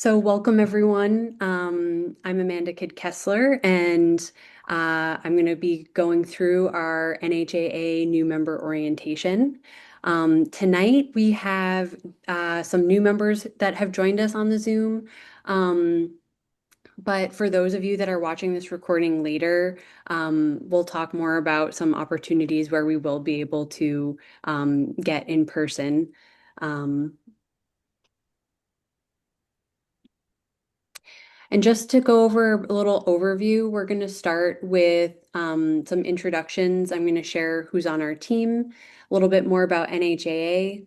So, welcome everyone. I'm Amanda Kidd Kessler, and I'm going to be going through our NHAA new member orientation. Tonight, we have some new members that have joined us on the Zoom. Um, but for those of you that are watching this recording later, we'll talk more about some opportunities where we will be able to get in person. Um, And just to go over a little overview, we're going to start with some introductions. I'm going to share who's on our team, a little bit more about NHAA,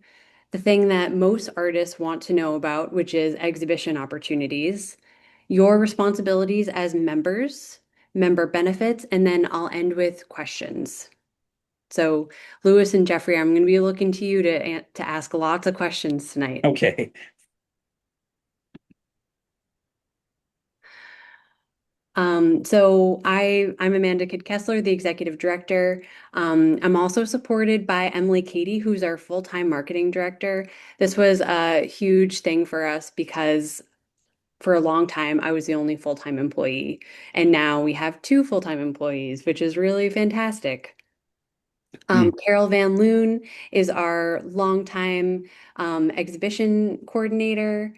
the thing that most artists want to know about, which is exhibition opportunities, your responsibilities as members, member benefits, and then I'll end with questions. So, Lewis and Jeffrey, I'm going to be looking to you to ask lots of questions tonight. Okay. So I'm Amanda Kidd Kessler, the executive director. I'm also supported by Emily Cady, who's our full-time marketing director. This was a huge thing for us because for a long time I was the only full-time employee, and now we have two full-time employees, which is really fantastic. Hmm. Carol Van Loon is our longtime exhibition coordinator.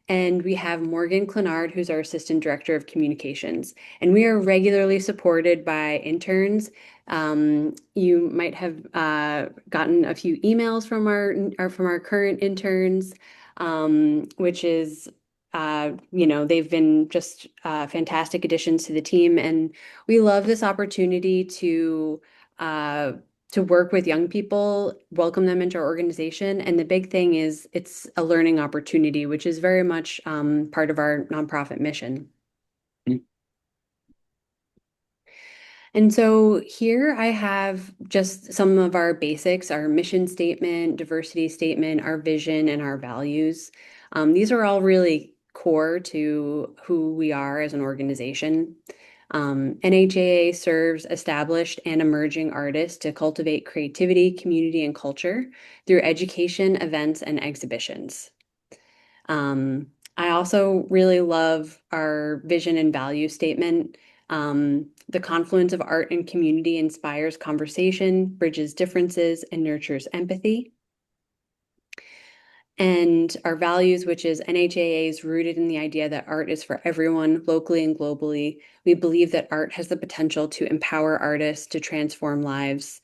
And we have Morgan Clenard, who's our Assistant Director of Communications. And we are regularly supported by interns. You might have gotten a few emails from our current interns, which is they've been just fantastic additions to the team, and we love this opportunity uh, to work with young people, welcome them into our organization. And the big thing is it's a learning opportunity, which is very much part of our nonprofit mission. And so here I have just some of our basics, our mission statement, diversity statement, our vision, and our values. These are all really core to who we are as an organization. NHAA serves established and emerging artists to cultivate creativity, community, and culture through education, events, and exhibitions. Um, I also really love our vision and value statement. The confluence of art and community inspires conversation, bridges differences, and nurtures empathy. And our values, which is NHAA, is rooted in the idea that art is for everyone, locally and globally. We believe that art has the potential to empower artists to transform lives,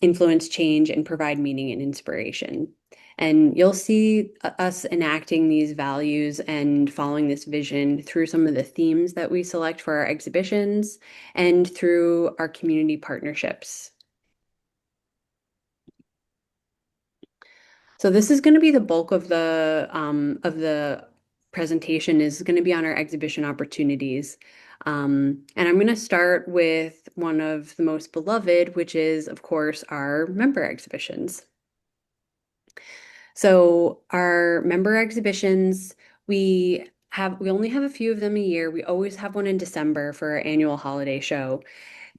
influence change, and provide meaning and inspiration. And you'll see us enacting these values and following this vision through some of the themes that we select for our exhibitions and through our community partnerships. So this is going to be the bulk of the presentation is going to be on our exhibition opportunities. And I'm going to start with one of the most beloved, which is, of course, our member exhibitions. So our member exhibitions, we only have a few of them a year. We always have one in December for our annual holiday show.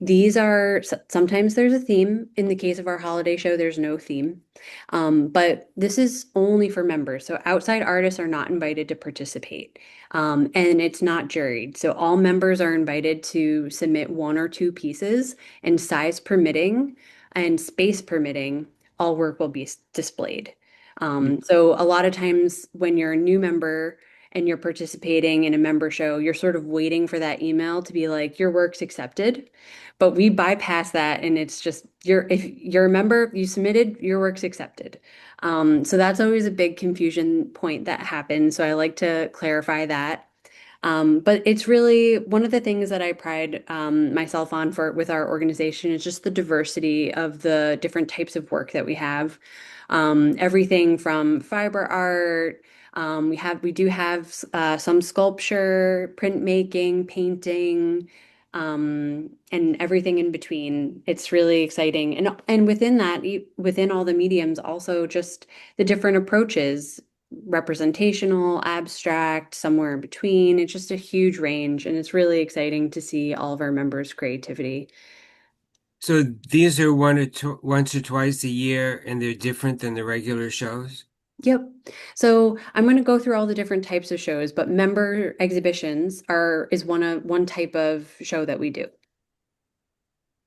These are sometimes there's a theme. In the case of our holiday show, there's no theme. But this is only for members. So outside artists are not invited to participate. And it's not juried. So all members are invited to submit one or two pieces, and size permitting and space permitting, all work will be displayed. So a lot of times when you're a new member and you're participating in a member show, you're sort of waiting for that email to be like, your work's accepted. But we bypass that and it's just if you're a member, you submitted, your work's accepted. So that's always a big confusion point that happens. So I like to clarify that. But it's really one of the things that I pride myself on for with our organization is just the diversity of the different types of work that we have. Everything from fiber art. We do have some sculpture, printmaking, painting, and everything in between. It's really exciting, and within that, within all the mediums, also just the different approaches representational, abstract, somewhere in between. It's just a huge range, and it's really exciting to see all of our members' creativity. So these are once or twice a year, and they're different than the regular shows. Yep. So I'm going to go through all the different types of shows, but member exhibitions is one type of show that we do.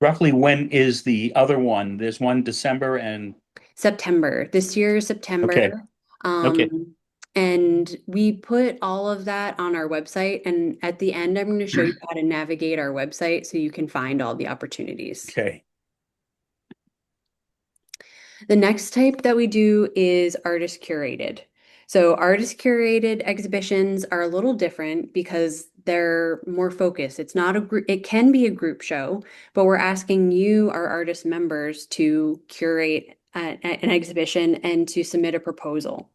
Roughly when is the other one? There's one December and September. This year is okay, September. okay, Um, and we put all of that on our website. And at the end, I'm going to show you how to navigate our website so you can find all the opportunities. okay. The next type that we do is artist curated. So artist curated exhibitions are a little different because they're more focused. It's not a group, it can be a group show, but we're asking you, our artist members, to curate an exhibition and to submit a proposal.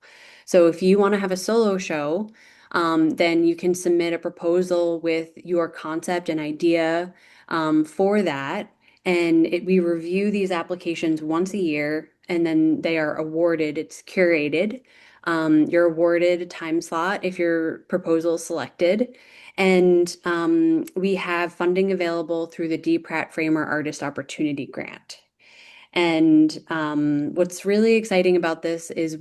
So if you want to have a solo show, then you can submit a proposal with your concept and idea for that. And we review these applications once a year, and then they are awarded. It's curated. You're awarded a time slot if your proposal is selected. And we have funding available through the D. Pratt Framer Artist Opportunity Grant. And what's really exciting about this is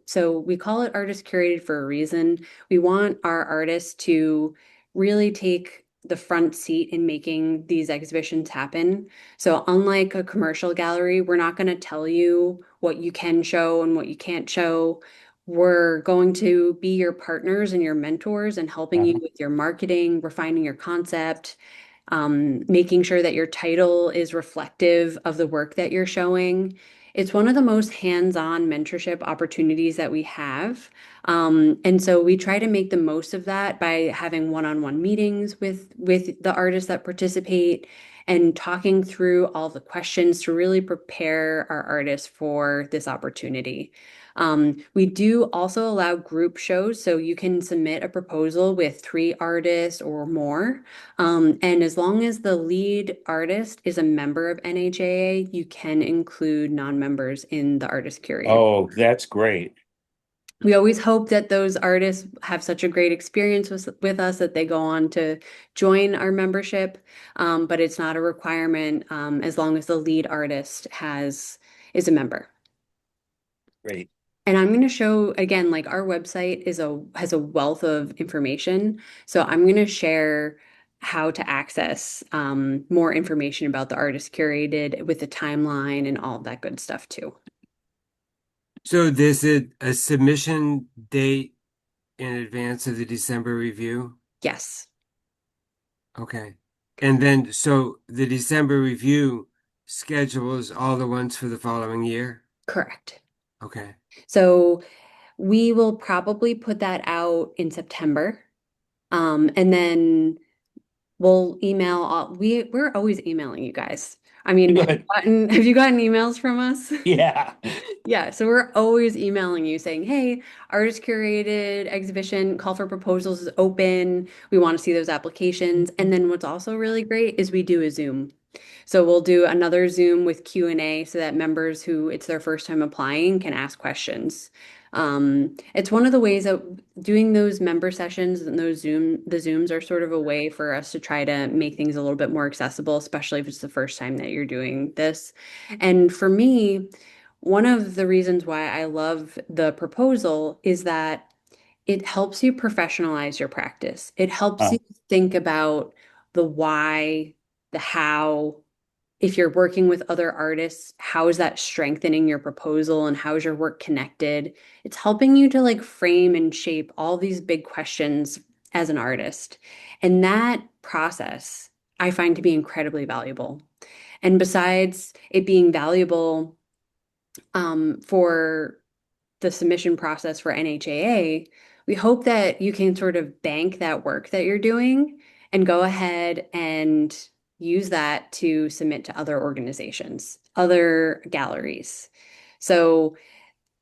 so we call it artist curated for a reason. We want our artists to really take the front seat in making these exhibitions happen. So unlike a commercial gallery, we're not going to tell you what you can show and what you can't show. We're going to be your partners and your mentors and helping you Uh-huh. with your marketing, refining your concept, making sure that your title is reflective of the work that you're showing. It's one of the most hands-on mentorship opportunities that we have. And so we try to make the most of that by having one-on-one meetings with the artists that participate and talking through all the questions to really prepare our artists for this opportunity. We do also allow group shows, so you can submit a proposal with 3 artists or more. And as long as the lead artist is a member of NHAA, you can include non-members in the artist curated. Oh, that's great. We always hope that those artists have such a great experience with us that they go on to join our membership, but it's not a requirement as long as the lead artist is a member. Great. And I'm going to show again, like our website has a wealth of information. So I'm going to share how to access more information about the artist curated with the timeline and all of that good stuff too. So there's a submission date in advance of the December review? Yes, Okay. And then, so the December review schedules all the ones for the following year? correct. Okay. So we will probably put that out in September. And then we'll email we're always emailing you guys. I mean, Good. have you gotten emails from us? Yeah. Yeah, so we're always emailing you saying, hey, artist curated exhibition, call for proposals is open. We want to see those applications. And then what's also really great is we do a Zoom. So we'll do another Zoom with Q&A so that members who it's their first time applying can ask questions. It's one of the ways that doing those member sessions and the Zooms are sort of a way for us to try to make things a little bit more accessible, especially if it's the first time that you're doing this. And for me, one of the reasons why I love the proposal is that it helps you professionalize your practice. It helps Uh, you think about the why, the how. If you're working with other artists, how is that strengthening your proposal and how is your work connected? It's helping you to like frame and shape all these big questions as an artist. And that process I find to be incredibly valuable. And besides it being valuable for the submission process for NHAA, we hope that you can sort of bank that work that you're doing and go ahead and use that to submit to other organizations, other galleries. So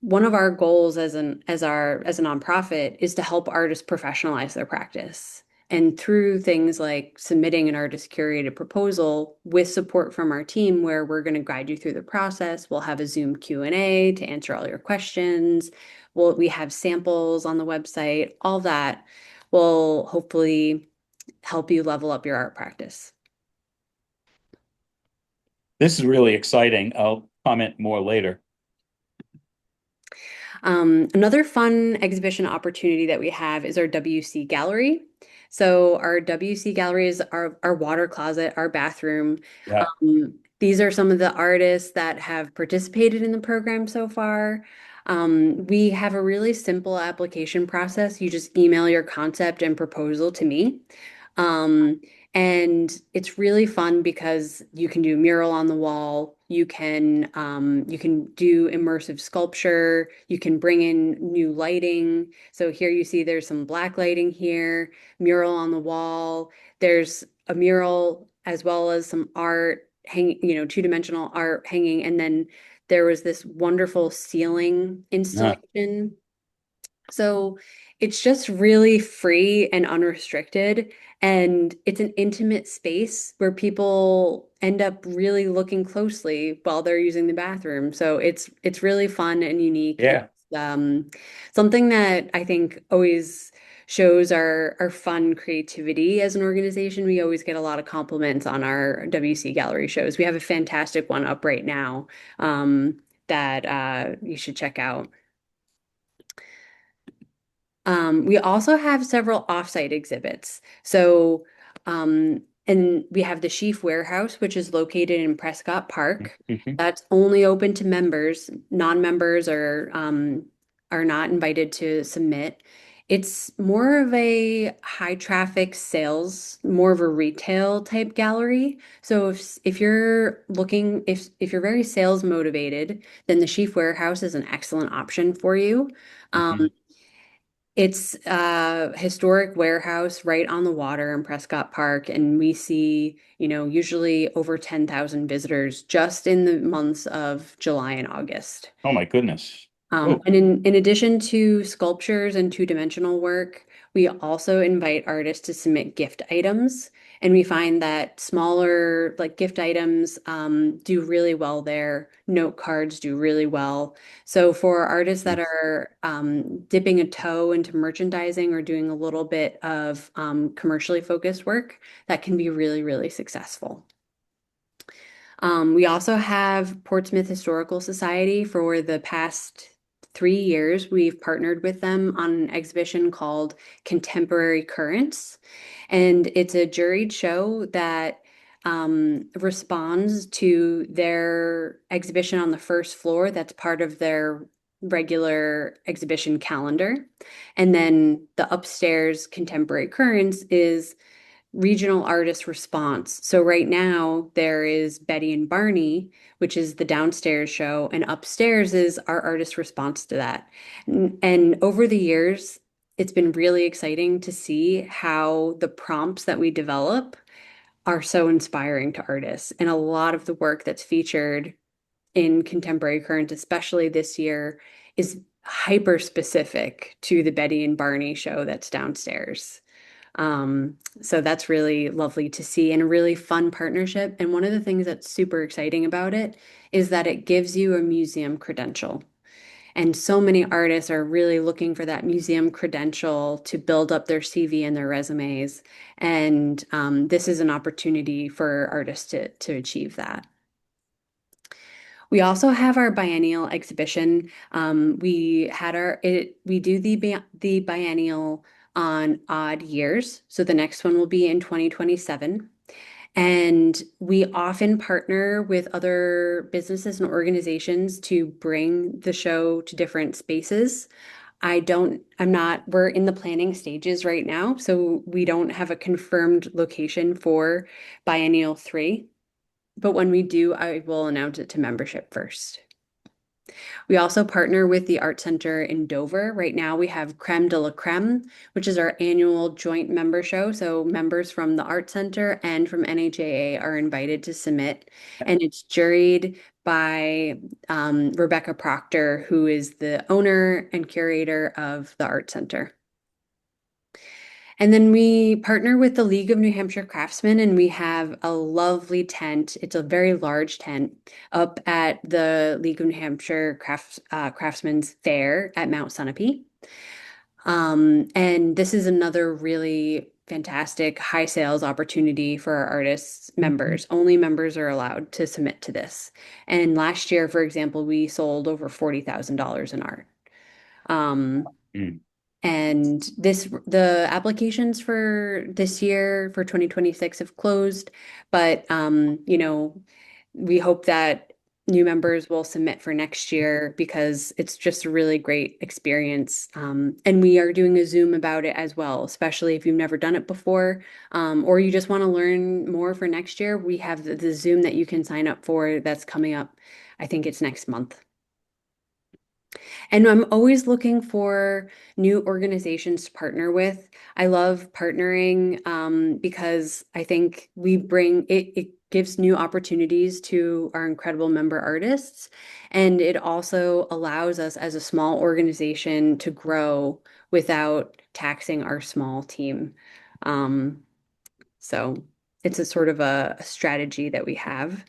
one of our goals as a nonprofit is to help artists professionalize their practice. And through things like submitting an artist curated proposal with support from our team, where we're going to guide you through the process, we'll have a Zoom Q&A to answer all your questions. We have samples on the website. All that will hopefully help you level up your art practice. this is really exciting. I'll comment more later. Another fun exhibition opportunity that we have is our WC Gallery. So our WC Gallery is our water closet, our bathroom. Yeah. These are some of the artists that have participated in the program so far. We have a really simple application process. You just email your concept and proposal to me. Um, and it's really fun because you can do mural on the wall, you can do immersive sculpture, you can bring in new lighting. So here you see there's some black lighting here, mural on the wall. There's a mural as well as some art hanging, two-dimensional art hanging, and then there was this wonderful ceiling Yeah. installation. So it's just really free and unrestricted. And it's an intimate space where people end up really looking closely while they're using the bathroom. So it's really fun and unique. Yeah. It's something that I think always shows our fun creativity as an organization. We always get a lot of compliments on our WC Gallery shows. We have a fantastic one up right now that you should check out. We also have several offsite exhibits. And we have the Sheaf Warehouse, which is located in Prescott Park. Mhm. That's only open to members. Non-members are not invited to submit. It's more of a high traffic sales, more of a retail type gallery. So if you're looking, if you're very sales motivated, then the Sheaf Warehouse is an excellent option for you. Um, Mhm. it's a historic warehouse right on the water in Prescott Park, and we see, usually over 10,000 visitors just in the months of July and August. Oh my goodness. Oh, And in addition to sculptures and two-dimensional work, we also invite artists to submit gift items. And we find that smaller, like gift items, do really well there. Note cards do really well. So for artists that are dipping a toe into merchandising or doing a little bit of commercially focused work, that can be really, really successful. We also have Portsmouth Historical Society. For the past 3 years, we've partnered with them on an exhibition called Contemporary Currents. And it's a juried show that responds to their exhibition on the first floor that's part of their regular exhibition calendar. And then the upstairs Contemporary Currents is regional artist response. So right now there is Betty and Barney, which is the downstairs show, and upstairs is our artist response to that. And over the years, it's been really exciting to see how the prompts that we develop are so inspiring to artists. And a lot of the work that's featured in Contemporary Current, especially this year, is hyper specific to the Betty and Barney show that's downstairs. So that's really lovely to see and a really fun partnership. And one of the things that's super exciting about it is that it gives you a museum credential. And so many artists are really looking for that museum credential to build up their CV and their resumes. And this is an opportunity for artists to achieve that. We also have our biennial exhibition. We do the biennial on odd years. So the next one will be in 2027. And we often partner with other businesses and organizations to bring the show to different spaces. We're in the planning stages right now, so we don't have a confirmed location for Biennial 3. But when we do, I will announce it to membership first. We also partner with the Art Center in Dover. Right now, we have Creme de la Creme, which is our annual joint member show. So members from the Art Center and from NHAA are invited to submit, and it's juried by Rebecca Proctor, who is the owner and curator of the Art Center. And then we partner with the League of New Hampshire Craftsmen, and we have a lovely tent. It's a very large tent up at the League of New Hampshire Craftsmen's Fair at Mount Sunapee. And this is another really fantastic high sales opportunity for our artists members. Only members are allowed to submit to this. And last year, for example, we sold over $40,000 in art. Mm. And the applications for this year for 2026 have closed, but we hope that new members will submit for next year because it's just a really great experience. And we are doing a Zoom about it as well, especially if you've never done it before, or you just want to learn more for next year. We have the Zoom that you can sign up for that's coming up. I think it's next month. And I'm always looking for new organizations to partner with. I love partnering because I think it gives new opportunities to our incredible member artists. And it also allows us as a small organization to grow without taxing our small team. Um, so it's a sort of a strategy that we have.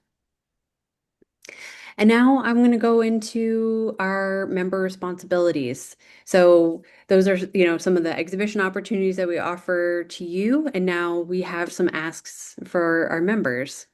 And now I'm going to go into our member responsibilities. So those are, some of the exhibition opportunities that we offer to you. And now we have some asks for our members.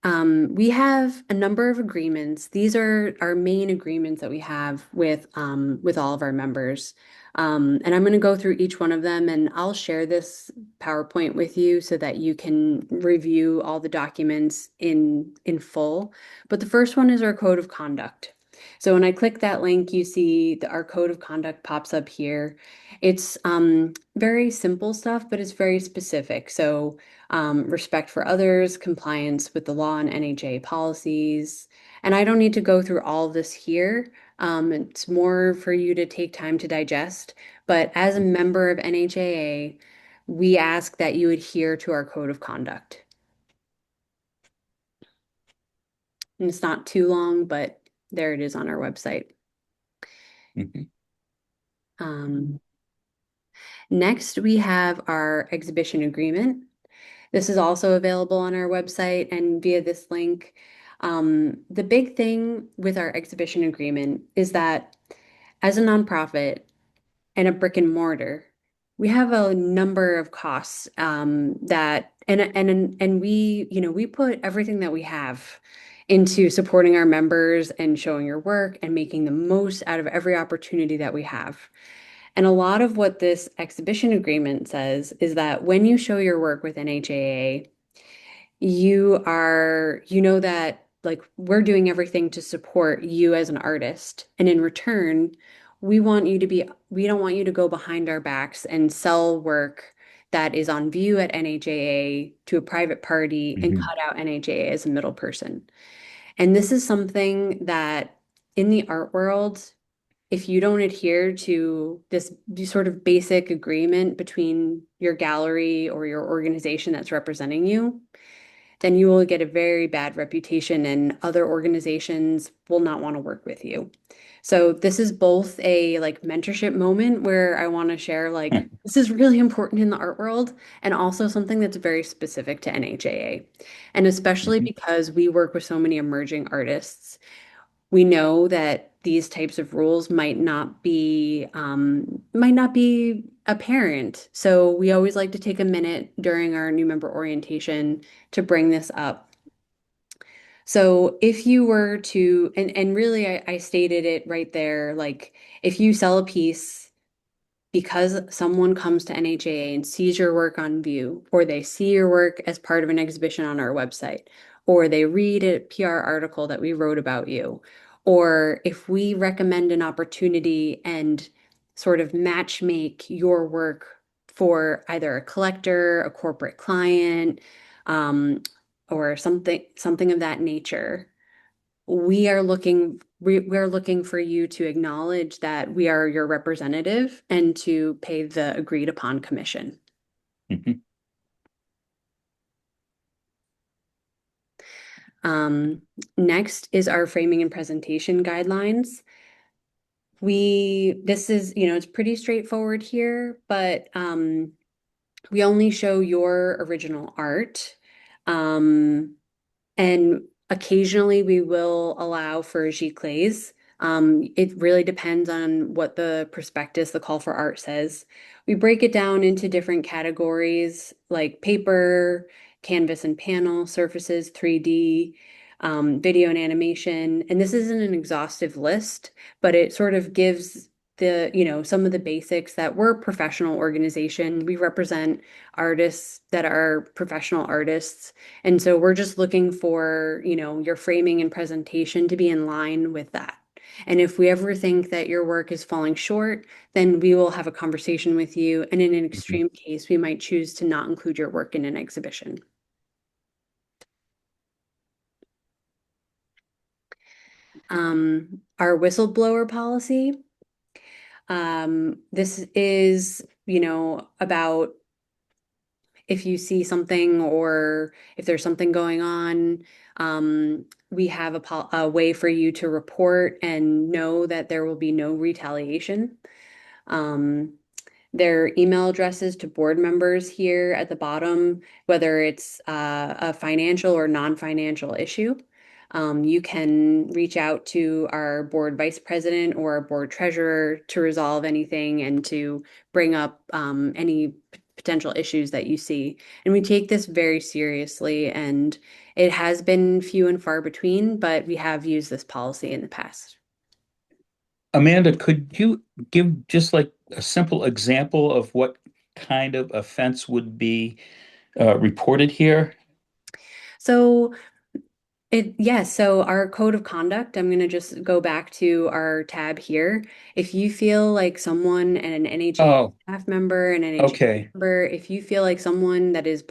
We have a number of agreements. These are our main agreements that we have with all of our members. And I'm going to go through each one of them, and I'll share this PowerPoint with you so that you can review all the documents in full. But the first one is our code of conduct. So when I click that link, you see our code of conduct pops up here. It's very simple stuff, but it's very specific. So respect for others, compliance with the law and NHA policies. And I don't need to go through all of this here. It's more for you to take time to digest. But as a member of NHAA, we ask that you adhere to our code of conduct. And it's not too long, but there it is on our website. Mhm. Next, we have our exhibition agreement. This is also available on our website and via this link. The big thing with our exhibition agreement is that as a nonprofit and a brick and mortar, we have a number of costs that and we put everything that we have into supporting our members and showing your work and making the most out of every opportunity that we have. And a lot of what this exhibition agreement says is that when you show your work with NHAA, you know that like we're doing everything to support you as an artist. And in return, we don't want you to go behind our backs and sell work that is on view at NHAA to a private party and Mhm. cut out NHAA as a middle person. And this is something that in the art world, if you don't adhere to this sort of basic agreement between your gallery or your organization that's representing you, then you will get a very bad reputation and other organizations will not want to work with you. So this is both a like mentorship moment where I want to share like this is really important in the art world and also something that's very specific to NHAA. And especially Mhm. because we work with so many emerging artists, we know that these types of rules might not be apparent. So we always like to take a minute during our new member orientation to bring this up. So if you were to, and really I stated it right there, like if you sell a piece because someone comes to NHAA and sees your work on view, or they see your work as part of an exhibition on our website, or they read a PR article that we wrote about you, or if we recommend an opportunity and sort of match make your work for either a collector, a corporate client, um, or something of that nature, we're looking for you to acknowledge that we are your representative and to pay the agreed upon commission. Mhm. Um, Next is our framing and presentation guidelines. This is, it's pretty straightforward here, but we only show your original art. Um, And occasionally we will allow for giclées. It really depends on what the prospectus, the call for art says. We break it down into different categories like paper, canvas and panel, surfaces, 3D. video and animation. And this isn't an exhaustive list, but it sort of gives some of the basics that we're a professional organization. We represent artists that are professional artists. And so we're just looking for, your framing and presentation to be in line with that. And if we ever think that your work is falling short, then we will have a conversation with you. And in an Mhm. extreme case, we might choose to not include your work in an exhibition. Our whistleblower policy. This is, about if you see something or if there's something going on, we have a way for you to report and know that there will be no retaliation. Um, their email addresses to board members here at the bottom, whether it's a financial or non-financial issue. You can reach out to our board vice president or our board treasurer to resolve anything and to bring up any potential issues that you see. And we take this very seriously, and it has been few and far between, but we have used this policy in the past. Amanda, could you give just like a simple example of what kind of offense would be reported here? So yes, so our code of conduct, I'm going to just go back to our tab here. If you feel like someone and an NHA Oh, staff member and NHA okay, member, if you feel like someone that is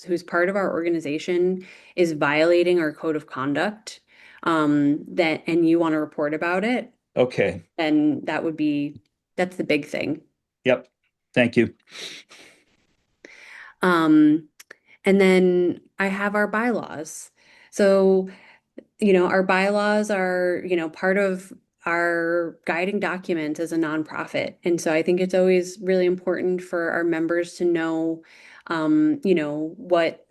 who's part of our organization is violating our code of conduct, that and you want to report about it, okay. then that's the big thing. Yep. Thank you. Um, and then I have our bylaws. So our bylaws are, part of our guiding document as a nonprofit. And so I think it's always really important for our members to know, what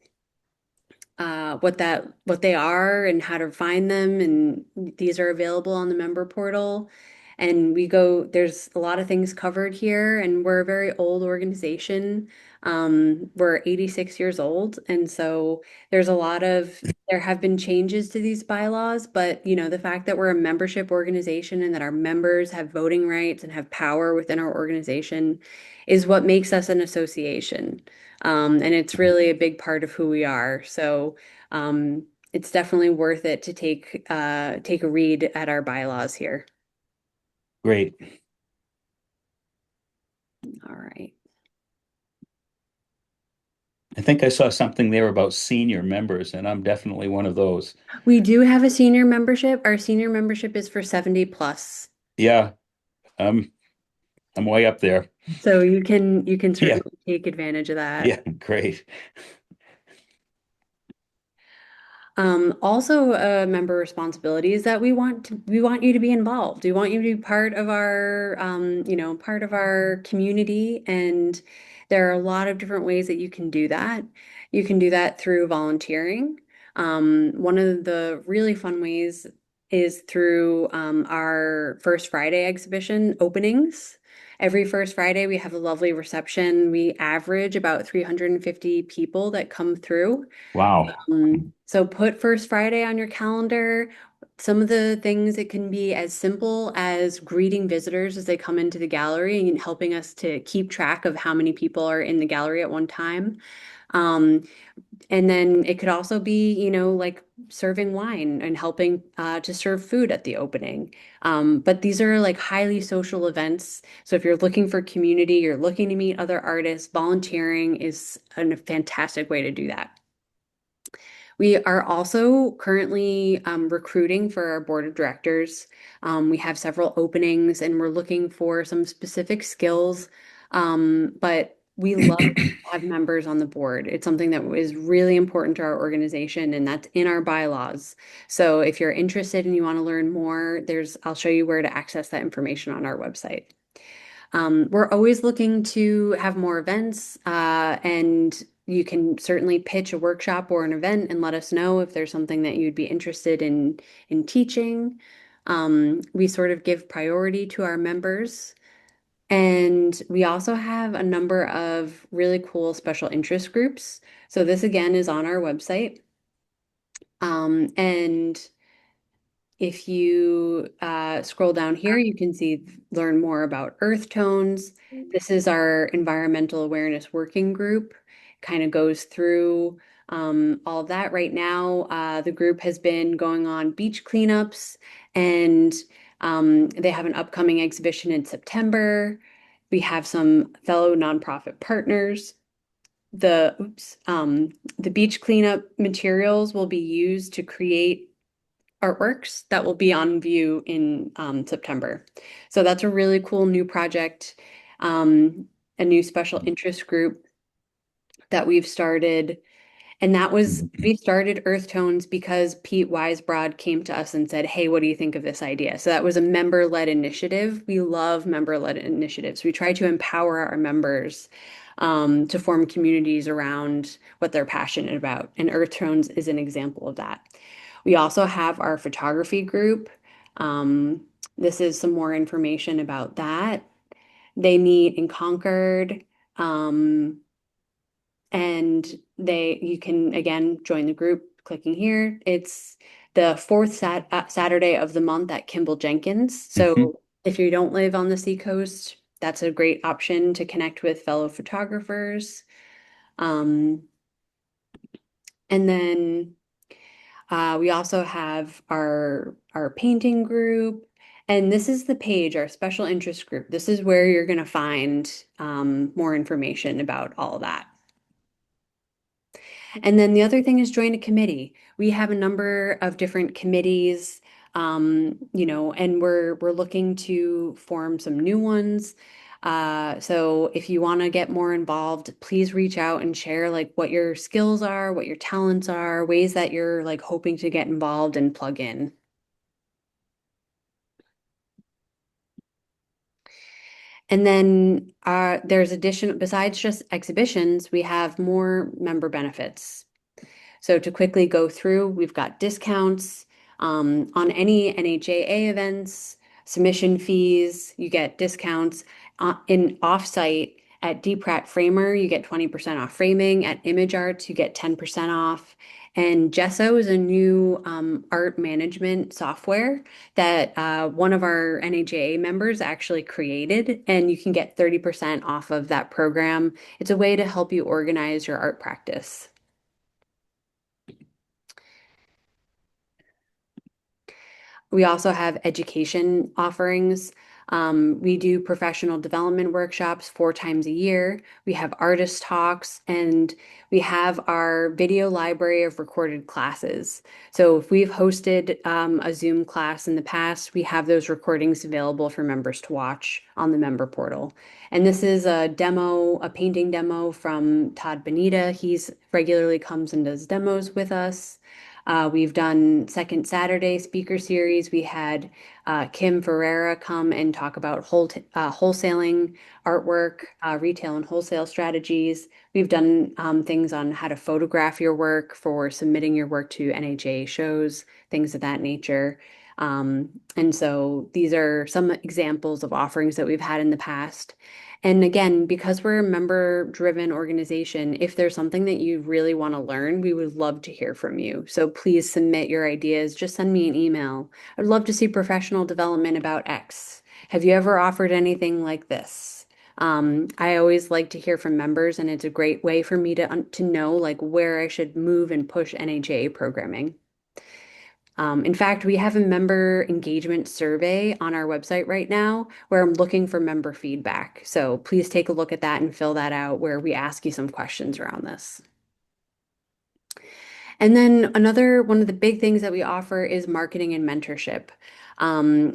they are and how to find them. And these are available on the member portal. And there's a lot of things covered here, and we're a very old organization. We're 86 years old, and so there have been changes to these bylaws, but the fact that we're a membership organization and that our members have voting rights and have power within our organization is what makes us an association. And it's really a big part of who we are. So it's definitely worth it to take a read at our bylaws here. Great. All right. I think I saw something there about senior members, and I'm definitely one of those. We do have a senior membership. Our senior membership is for 70 plus. Yeah, I'm I'm way up there. So you can Yeah, certainly take advantage of that. yeah, great. Also, a member responsibility is that we want you to be involved. We want you to be part of part of our community, and there are a lot of different ways that you can do that. You can do that through volunteering. One of the really fun ways is through our First Friday exhibition openings. Every first Friday, we have a lovely reception. We average about 350 people that come through. Wow. So put First Friday on your calendar. Some of the things, it can be as simple as greeting visitors as they come into the gallery and helping us to keep track of how many people are in the gallery at one time. Um, and then it could also be, like serving wine and helping to serve food at the opening. But these are like highly social events. So if you're looking for community, you're looking to meet other artists, volunteering is a fantastic way to do that. We are also currently recruiting for our board of directors. We have several openings and we're looking for some specific skills. But we love to have members on the board. It's something that is really important to our organization, and that's in our bylaws. So if you're interested and you want to learn more, I'll show you where to access that information on our website. We're always looking to have more events, and you can certainly pitch a workshop or an event and let us know if there's something that you'd be interested in teaching. We sort of give priority to our members, and we also have a number of really cool special interest groups. So this again is on our website. And if you scroll down here, you can see learn more about earth tones. This is our environmental awareness working group. Kind of goes through all of that. Right now, the group has been going on beach cleanups, and they have an upcoming exhibition in September. We have some fellow nonprofit partners. The beach cleanup materials will be used to create artworks that will be on view in September. So that's a really cool new project, a new special interest group that we've started. And we started Earth Tones because Pete Weisbrod came to us and said, "Hey, what do you think of this idea?" So that was a member-led initiative. We love member-led initiatives. We try to empower our members to form communities around what they're passionate about. And Earth Tones is an example of that. We also have our photography group. Um, this is some more information about that. They meet in Concord. Um, and you can again join the group clicking here. It's the fourth Saturday of the month at Kimball Jenkins. Mhm. So if you don't live on the Seacoast, that's a great option to connect with fellow photographers. Um, and then we also have our painting group. And this is the page, our special interest group. This is where you're going to find more information about all of that. And then the other thing is join a committee. We have a number of different committees, and we're looking to form some new ones. So if you want to get more involved, please reach out and share like what your skills are, what your talents are, ways that you're like hoping to get involved and plug in. And then there's addition besides just exhibitions, we have more member benefits. So to quickly go through, we've got discounts on any NHAA events, submission fees, you get discounts in offsite at D. Pratt Framer, you get 20% off framing. At Image Arts, you get 10% off. And Gesso is a new art management software that one of our NHAA members actually created, and you can get 30% off of that program. It's a way to help you organize your art practice. We also have education offerings. We do professional development workshops 4 times a year. We have artist talks, and we have our video library of recorded classes. So if we've hosted a Zoom class in the past, we have those recordings available for members to watch on the member portal. And this is a demo, a painting demo from Todd Benita. He's regularly comes and does demos with us. We've done Second Saturday speaker series. We had Kim Ferreira come and talk about wholesaling artwork, retail and wholesale strategies. We've done things on how to photograph your work for submitting your work to NHA shows, things of that nature. And so these are some examples of offerings that we've had in the past. And again, because we're a member-driven organization, if there's something that you really want to learn, we would love to hear from you. So please submit your ideas. Just send me an email. I'd love to see professional development about X. Have you ever offered anything like this? I always like to hear from members, and it's a great way for me to know like where I should move and push NHA programming. In fact, we have a member engagement survey on our website right now where I'm looking for member feedback. So please take a look at that and fill that out where we ask you some questions around this. And then another one of the big things that we offer is marketing and mentorship.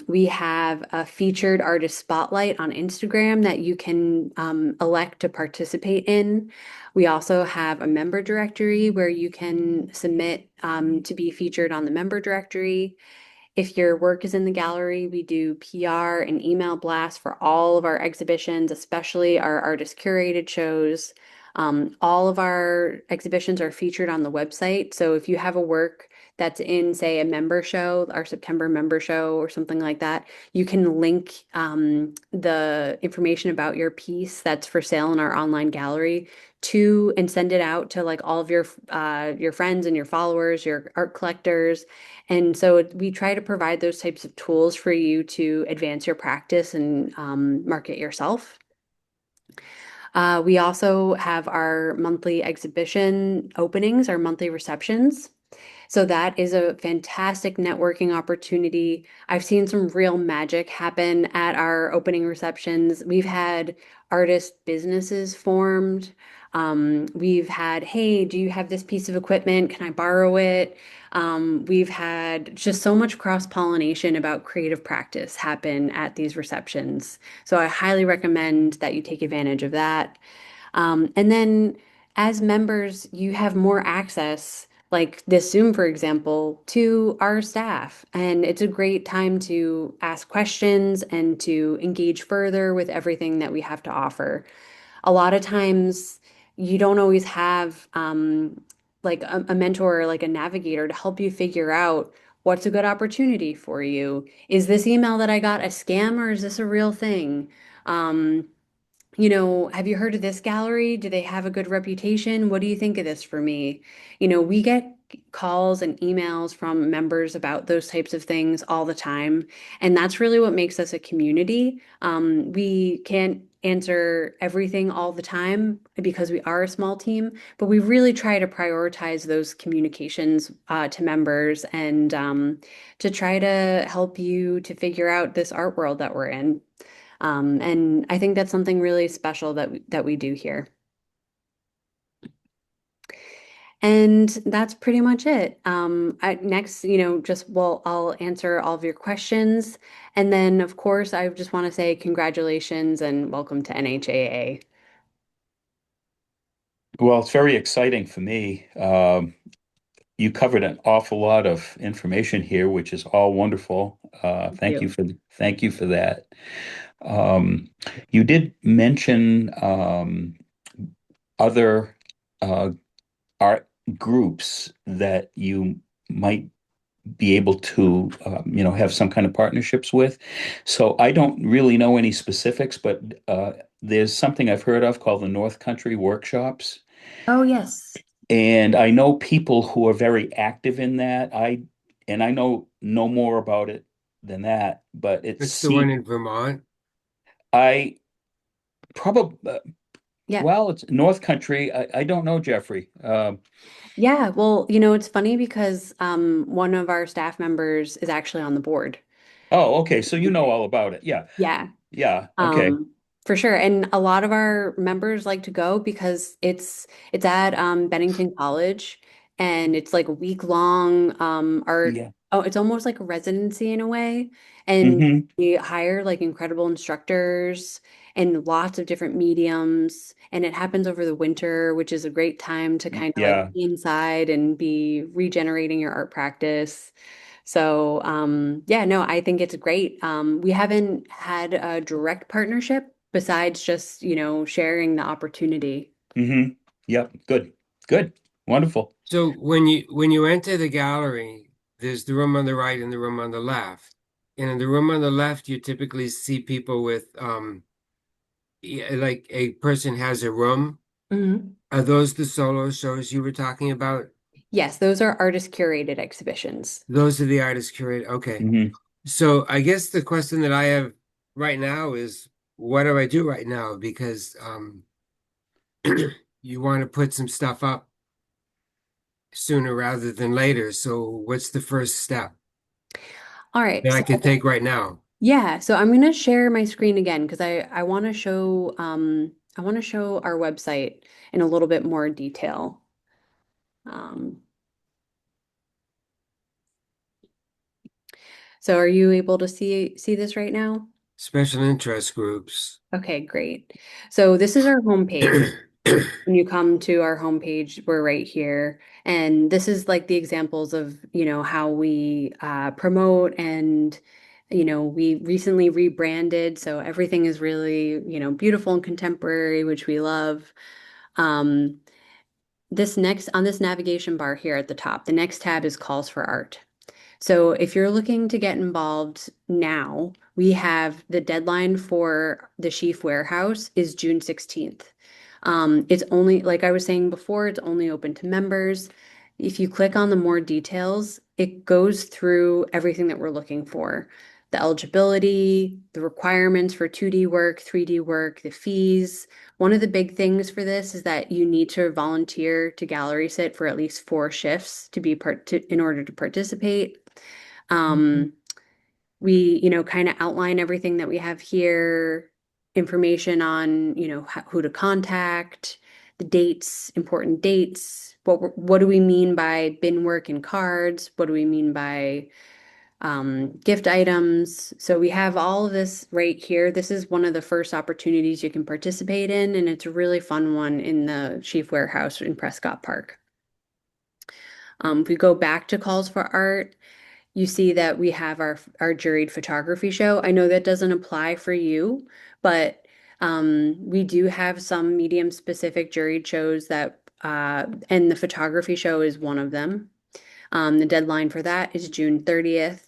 We have a featured artist spotlight on Instagram that you can elect to participate in. We also have a member directory where you can submit to be featured on the member directory. If your work is in the gallery, we do PR and email blasts for all of our exhibitions, especially our artist curated shows. All of our exhibitions are featured on the website. So if you have a work that's in, say, a member show, our September member show or something like that, you can link the information about your piece that's for sale in our online gallery to and send it out to like all of your friends and your followers, your art collectors. And so we try to provide those types of tools for you to advance your practice and market yourself. We also have our monthly exhibition openings, our monthly receptions. So that is a fantastic networking opportunity. I've seen some real magic happen at our opening receptions. We've had artist businesses formed. We've had, hey, do you have this piece of equipment? Can I borrow it? We've had just so much cross-pollination about creative practice happen at these receptions. So I highly recommend that you take advantage of that. And then as members, you have more access, like this Zoom, for example, to our staff. And it's a great time to ask questions and to engage further with everything that we have to offer. A lot of times, you don't always have like a mentor or like a navigator to help you figure out what's a good opportunity for you. Is this email that I got a scam or is this a real thing? Um, have you heard of this gallery? Do they have a good reputation? What do you think of this for me? We get calls and emails from members about those types of things all the time. And that's really what makes us a community. We can't answer everything all the time because we are a small team, but we really try to prioritize those communications to members and to try to help you to figure out this art world that we're in. And I think that's something really special that we do here. And that's pretty much it. Next, I'll answer all of your questions. And then, of course, I just want to say congratulations and welcome to NHAA. Well, it's very exciting for me. You covered an awful lot of information here, which is all wonderful. Thank you. Thank you for that. Um, you did mention other uh, art groups that you might be able to, have some kind of partnerships with. So I don't really know any specifics, but there's something I've heard of called the North Country Workshops. Oh, yes. And I know people who are very active in that. I know no more about it than that, but It's the one in Vermont. I probably, Yeah. well, it's North Country. I don't know, Jeffrey. Yeah. Well, it's funny because one of our staff members is actually on the board. Oh, okay. So you know all about it. Yeah. Yeah. Yeah. Okay. Um, for sure. And a lot of our members like to go because it's at Bennington College and it's like a week long art. Yeah. Oh, it's almost like a residency in a way. And Hmm. we hire like incredible instructors and lots of different mediums. And it happens over the winter, which is a great time to kind of like Yeah. be inside and be regenerating your art practice. So, yeah, no, I think it's great. We haven't had a direct partnership besides just, sharing the opportunity. Hmm. Yep. Good. Good. Wonderful. So when you enter the gallery, there's the room on the right and the room on the left. And in the room on the left, you typically see people with yeah, like a person has a room. Mhm. Are those the solo shows you were talking about? Yes, those are artist curated exhibitions. Those are the artist curated. Okay. Hmm. So I guess the question that I have right now is, what do I do right now? Because you want to put some stuff up sooner rather than later. So what's the first step All right. that I So, can take right now? yeah, so I'm going to share my screen again because I want to show our website in a little bit more detail. Um, so are you able to see this right now? Special interest groups. Okay, great. So this is our homepage. When you come to our homepage, we're right here. And this is like the examples of, how we promote and, we recently rebranded. So everything is really, beautiful and contemporary, which we love. Um, on this navigation bar here at the top, the next tab is calls for art. So if you're looking to get involved now, we have the deadline for the Sheaf Warehouse is June 16th. It's only, like I was saying before, it's only open to members. If you click on the more details, it goes through everything that we're looking for. The eligibility, the requirements for 2D work, 3D work, the fees. One of the big things for this is that you need to volunteer to gallery sit for at least 4 shifts to be in order to participate. Um, we, kind of outline everything that we have here, information on, who to contact, the dates, important dates. What do we mean by bin work and cards? What do we mean by gift items? So we have all of this right here. This is one of the first opportunities you can participate in, and it's a really fun one in the Sheaf Warehouse in Prescott Park. If we go back to calls for art, you see that we have our juried photography show. I know that doesn't apply for you, but we do have some medium specific juried shows that and the photography show is one of them. The deadline for that is June 30th.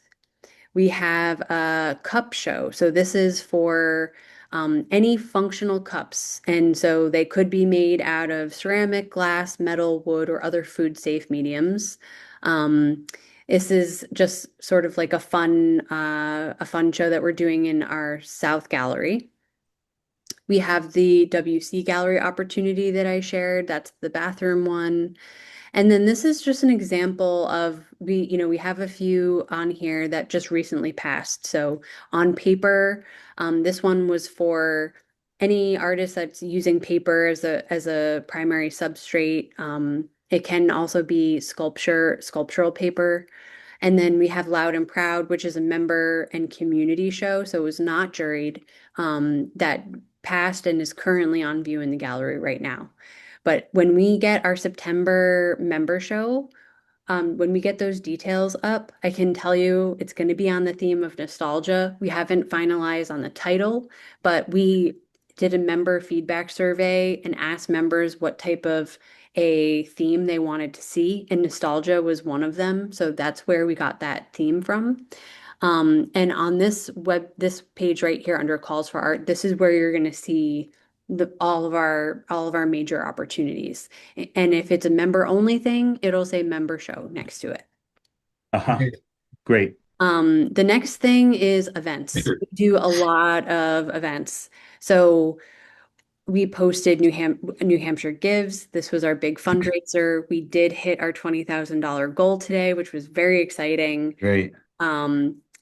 We have a cup show. So this is for any functional cups. And so they could be made out of ceramic, glass, metal, wood, or other food safe mediums. Um, this is just sort of like a fun show that we're doing in our South Gallery. We have the WC Gallery opportunity that I shared. That's the bathroom one. And then this is just an example of we have a few on here that just recently passed. So on paper, this one was for any artist that's using paper as a primary substrate. It can also be sculptural paper. And then we have Loud and Proud, which is a member and community show. So it was not juried, that passed and is currently on view in the gallery right now. But when we get our September member show, when we get those details up, I can tell you it's going to be on the theme of nostalgia. We haven't finalized on the title, but we did a member feedback survey and asked members what type of a theme they wanted to see, and nostalgia was one of them. So that's where we got that theme from. And on this page right here under calls for art, this is where you're going to see all of our major opportunities. And if it's a member only thing, it'll say member show next to it. Uh-huh. Great. The next thing is events. We do a lot of events. So we posted New Hampshire Gives. This was our big fundraiser. We did hit our $20,000 goal today, which was very exciting. Great.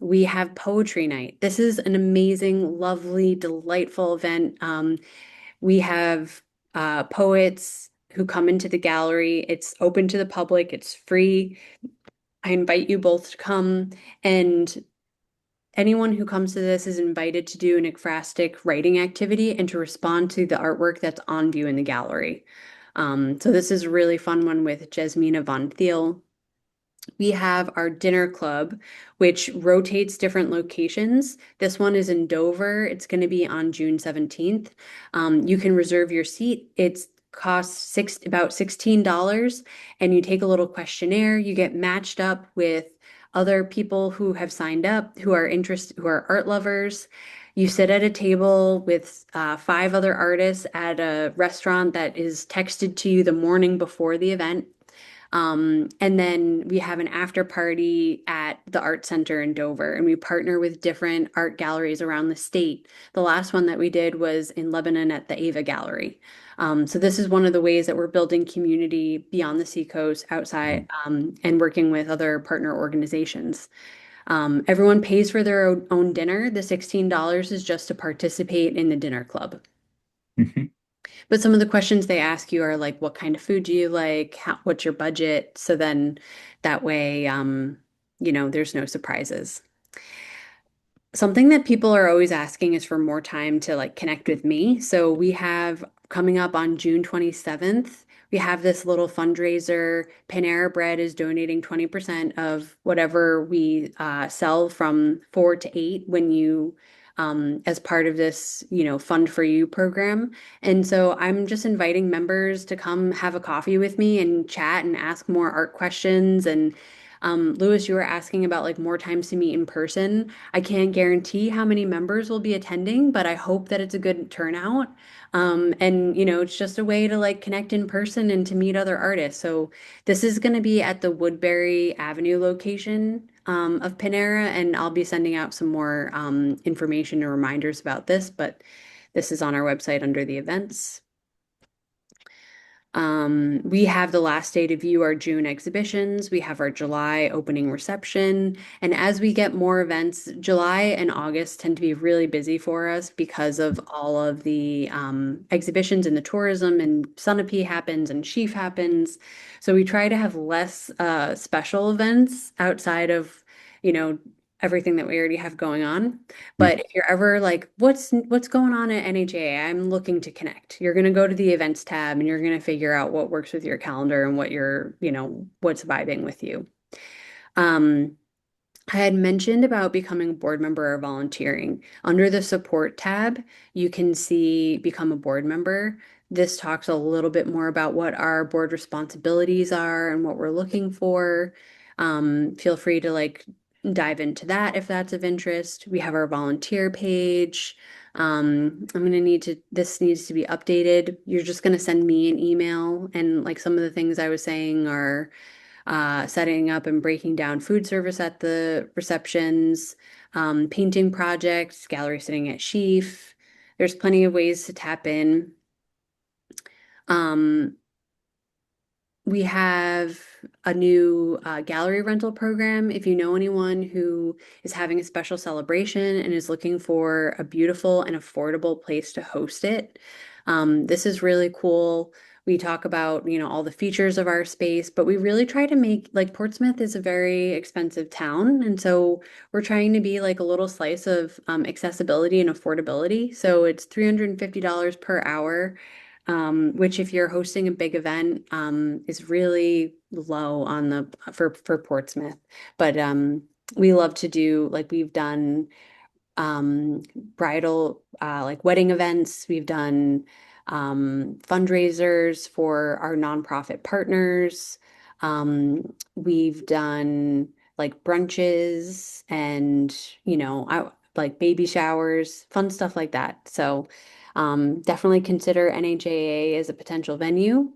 We have poetry night. This is an amazing, lovely, delightful event. We have poets who come into the gallery. It's open to the public. It's free. I invite you both to come, and anyone who comes to this is invited to do an ekphrastic writing activity and to respond to the artwork that's on view in the gallery. So this is a really fun one with Jasmina Von Thiel. We have our dinner club, which rotates different locations. This one is in Dover. It's going to be on June 17th. You can reserve your seat. It costs about $16, and you take a little questionnaire. You get matched up with other people who have signed up, who are art lovers. You sit at a table with 5 other artists at a restaurant that is texted to you the morning before the event. And then we have an after party at the Art Center in Dover, and we partner with different art galleries around the state. The last one that we did was in Lebanon at the Ava Gallery. So this is one of the ways that we're building community beyond the Seacoast, outside, and working with other partner organizations. Everyone pays for their own dinner. The $16 is just to participate in the dinner club. But some of the questions they ask you are like, what kind of food do you like? What's your budget? So then that way, there's no surprises. Something that people are always asking is for more time to like connect with me. So we have coming up on June 27th, we have this little fundraiser. Panera Bread is donating 20% of whatever we sell from 4 to 8 when you as part of this, Fund for You program. And so I'm just inviting members to come have a coffee with me and chat and ask more art questions. And Louis, you were asking about like more times to meet in person. I can't guarantee how many members will be attending, but I hope that it's a good turnout. And it's just a way to like connect in person and to meet other artists. So this is going to be at the Woodbury Avenue location of Panera, and I'll be sending out some more information and reminders about this, but this is on our website under the events. We have the last day to view our June exhibitions. We have our July opening reception. And as we get more events, July and August tend to be really busy for us because of all of the exhibitions and the tourism, and Sunapee happens and Sheaf happens. So we try to have less special events outside of, you know, everything that we already have going on. But if you're ever like, what's going on at NHAA? I'm looking to connect. You're going to go to the events tab and you're going to figure out what works with your calendar and what's vibing with you. Um, I had mentioned about becoming a board member or volunteering. Under the support tab, you can see become a board member. This talks a little bit more about what our board responsibilities are and what we're looking for. Feel free to like dive into that if that's of interest. We have our volunteer page. This needs to be updated. You're just gonna send me an email, and like some of the things I was saying are setting up and breaking down food service at the receptions, painting projects, gallery sitting at Sheaf. There's plenty of ways to tap in. Um, we have a new gallery rental program. If you know anyone who is having a special celebration and is looking for a beautiful and affordable place to host it, this is really cool. We talk about, all the features of our space, but we really try to make, like, Portsmouth is a very expensive town. And so we're trying to be like a little slice of accessibility and affordability. So it's $350 per hour, which if you're hosting a big event, is really low on the for Portsmouth. But we love to do, like, we've done bridal like wedding events. We've done fundraisers for our nonprofit partners. We've done like brunches and like baby showers, fun stuff like that. So definitely consider NHAA as a potential venue.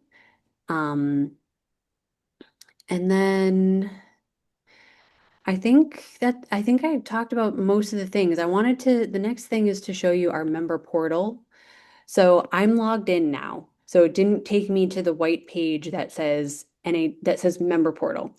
Um, and then I think I talked about most of the things. The next thing is to show you our member portal. So I'm logged in now. So it didn't take me to the white page that says member portal.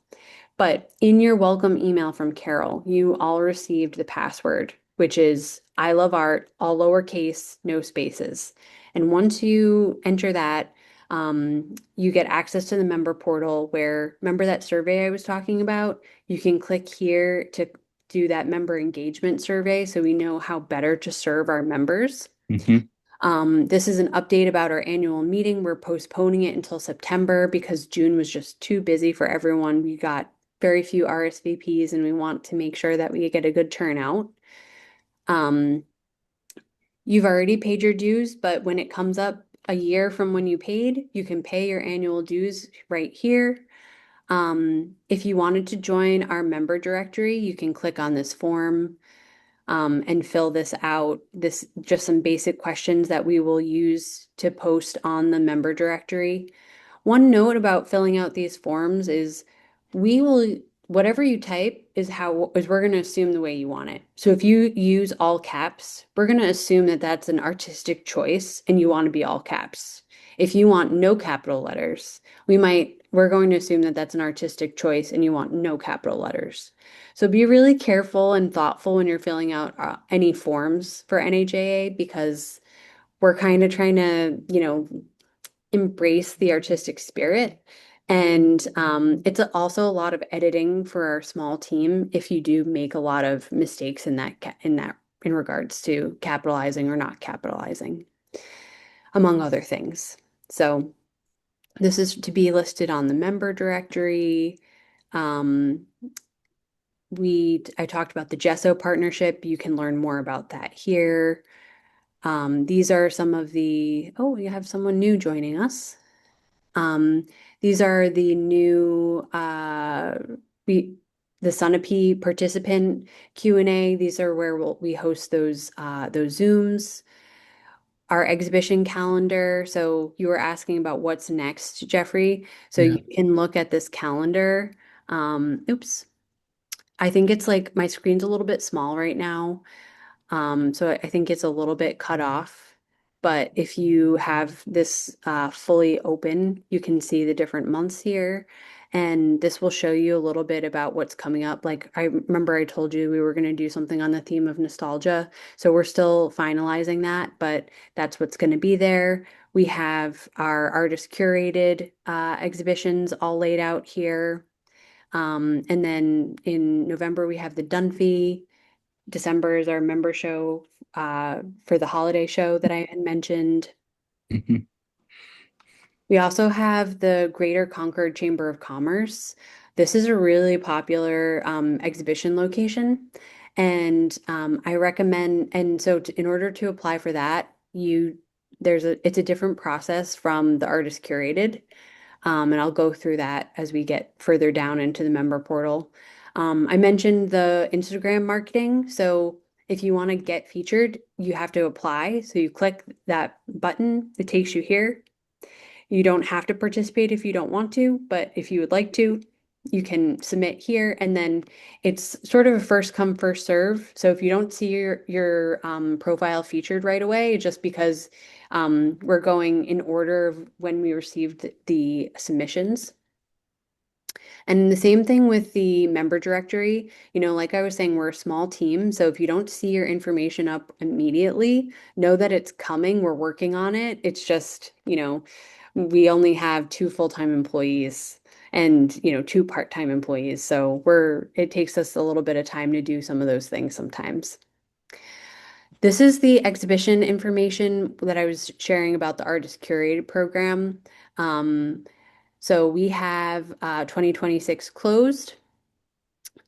But in your welcome email from Carol, you all received the password, which is I love art, all lowercase, no spaces. And once you enter that, you get access to the member portal where, remember that survey I was talking about? You can click here to do that member engagement survey so we know how better to serve our members. Mhm. This is an update about our annual meeting. We're postponing it until September because June was just too busy for everyone. We got very few RSVPs and we want to make sure that we get a good turnout. You've already paid your dues, but when it comes up a year from when you paid, you can pay your annual dues right here. If you wanted to join our member directory, you can click on this form and fill this out. This just some basic questions that we will use to post on the member directory. One note about filling out these forms is whatever you type is we're going to assume the way you want it. So if you use all caps, we're going to assume that that's an artistic choice and you want to be all caps. If you want no capital letters, we're going to assume that that's an artistic choice and you want no capital letters. So be really careful and thoughtful when you're filling out any forms for NHAA because we're kind of trying to, embrace the artistic spirit. And it's also a lot of editing for our small team if you do make a lot of mistakes in regards to capitalizing or not capitalizing, among other things. So this is to be listed on the member directory. Um, I talked about the Gesso partnership. You can learn more about that here. These are some of oh, we have someone new joining us. Um, these are the new we the Sunapee participant Q&A. These are where we host those Zooms. Our exhibition calendar. So you were asking about what's next, Jeffrey. So Yeah. you can look at this calendar. Oops. I think it's like my screen's a little bit small right now. So I think it's a little bit cut off. But if you have this fully open, you can see the different months here. And this will show you a little bit about what's coming up. Like I remember I told you we were going to do something on the theme of nostalgia. So we're still finalizing that, but that's what's going to be there. We have our artist curated exhibitions all laid out here. And then in November, we have the Dunphy. December is our member show for the holiday show that I had mentioned. Mhm. We also have the Greater Concord Chamber of Commerce. This is a really popular exhibition location, and I recommend. And so, in order to apply for that, it's a different process from the artist curated. And I'll go through that as we get further down into the member portal. I mentioned the Instagram marketing. So if you want to get featured, you have to apply. So you click that button, it takes you here. You don't have to participate if you don't want to, but if you would like to, you can submit here. And then it's sort of a first come, first serve. So if you don't see your profile featured right away, just because we're going in order of when we received the submissions. And the same thing with the member directory. Like I was saying, we're a small team. So if you don't see your information up immediately, know that it's coming. We're working on it. It's just, we only have two full-time employees and, two part-time employees. So it takes us a little bit of time to do some of those things sometimes. This is the exhibition information that I was sharing about the artist curated program. So we have 2026 closed,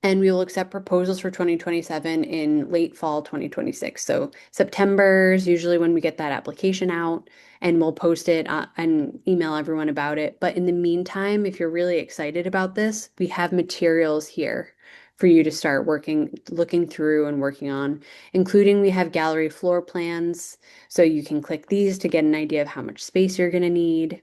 and we will accept proposals for 2027 in late fall 2026. So September is usually when we get that application out, and we'll post it and email everyone about it. But in the meantime, if you're really excited about this, we have materials here for you to start looking through and working on, including we have gallery floor plans. So you can click these to get an idea of how much space you're going to need.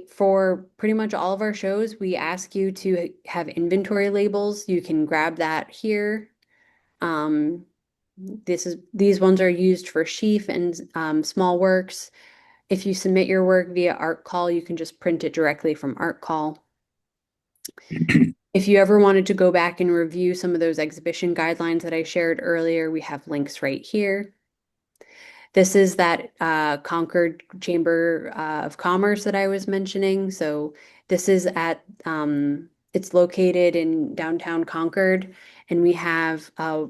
For pretty much all of our shows, we ask you to have inventory labels. You can grab that here. Um, these ones are used for sheaf and small works. If you submit your work via ArtCall, you can just print it directly from ArtCall. If you ever wanted to go back and review some of those exhibition guidelines that I shared earlier, we have links right here. This is that Concord Chamber of Commerce that I was mentioning. So this is it's located in downtown Concord, and we have, I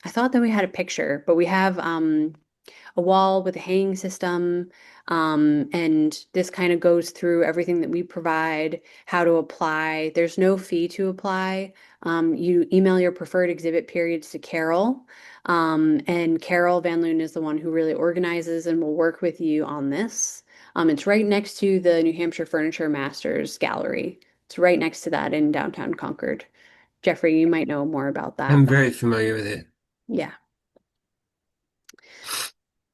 thought that we had a picture, but we have a wall with a hanging system. And this kind of goes through everything that we provide, how to apply. There's no fee to apply. You email your preferred exhibit periods to Carol. And Carol Van Loon is the one who really organizes and will work with you on this. It's right next to the New Hampshire Furniture Masters Gallery. It's right next to that in downtown Concord. Jeffrey, you might know more about that. I'm very familiar with it. Yeah.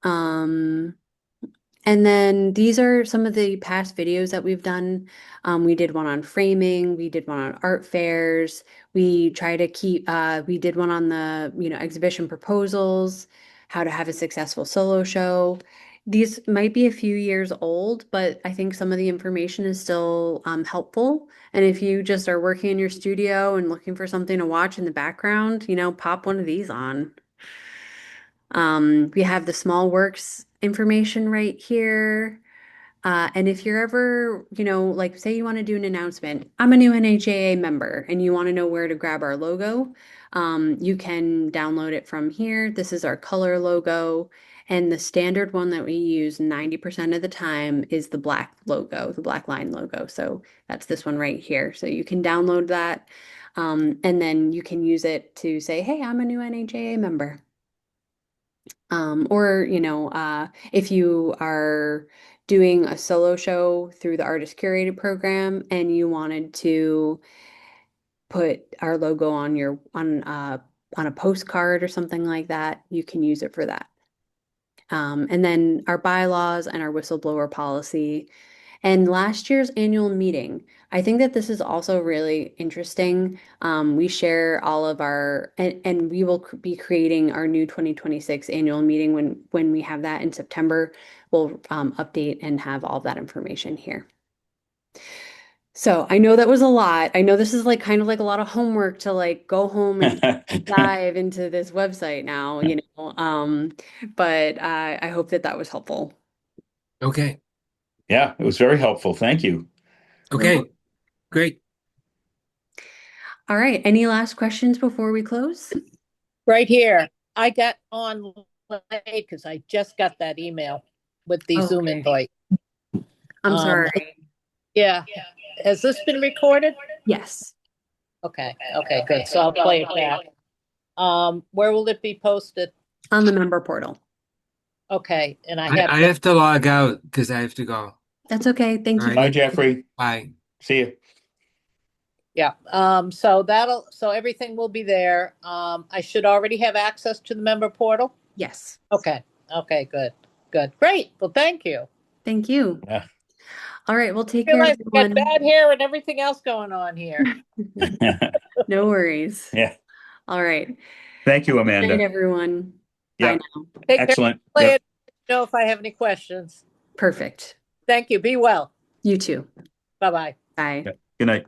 Um, And then these are some of the past videos that we've done. We did one on framing, we did one on art fairs. We did one on the, exhibition proposals, how to have a successful solo show. These might be a few years old, but I think some of the information is still helpful. And if you just are working in your studio and looking for something to watch in the background, pop one of these on. We have the small works information right here. And if you're ever, like say you want to do an announcement, I'm a new NHAA member and you want to know where to grab our logo, you can download it from here. This is our color logo. And the standard one that we use 90% of the time is the black logo, the black line logo. So that's this one right here. So you can download that. And then you can use it to say, hey, I'm a new NHAA member. Or, if you are doing a solo show through the Artist Curated program and you wanted to put our logo on on a postcard or something like that, you can use it for that. And then our bylaws and our whistleblower policy and last year's annual meeting. I think that this is also really interesting. We share all of and we will be creating our new 2026 annual meeting when we have that in September. We'll update and have all that information here. So I know that was a lot. I know this is like kind of like a lot of homework to like go home and dive into this website now, but I hope that that was helpful. Okay. Yeah, it was very helpful. Thank you. Okay. Great. All right. Any last questions before we close? Right here. I got on late because I just got that email with the Zoom Okay. invite. I'm Um, sorry. Yeah. Has this been recorded? Yes. Okay. Okay, good. So I'll play it back. Where will it be posted? On the member portal. Okay, and I have to log out because I have to go. That's okay. Thank you. All Bye, right. Jeffrey. Bye. See you. yeah. So everything will be there. I should already have access to the member portal. Yes. Okay. Okay, good. Good. Great. Well, thank you. Thank you. Yeah. All right. We'll take I care, realize we got everyone. bad hair and everything else going on here. No worries. Yeah. All right. Thank you, Good night, Amanda. everyone. Yeah. Bye now. Take care. Excellent. Play Yep. it. Know if I have any questions. Perfect. Thank you. Be well. You too. Bye-bye. Bye. Good night.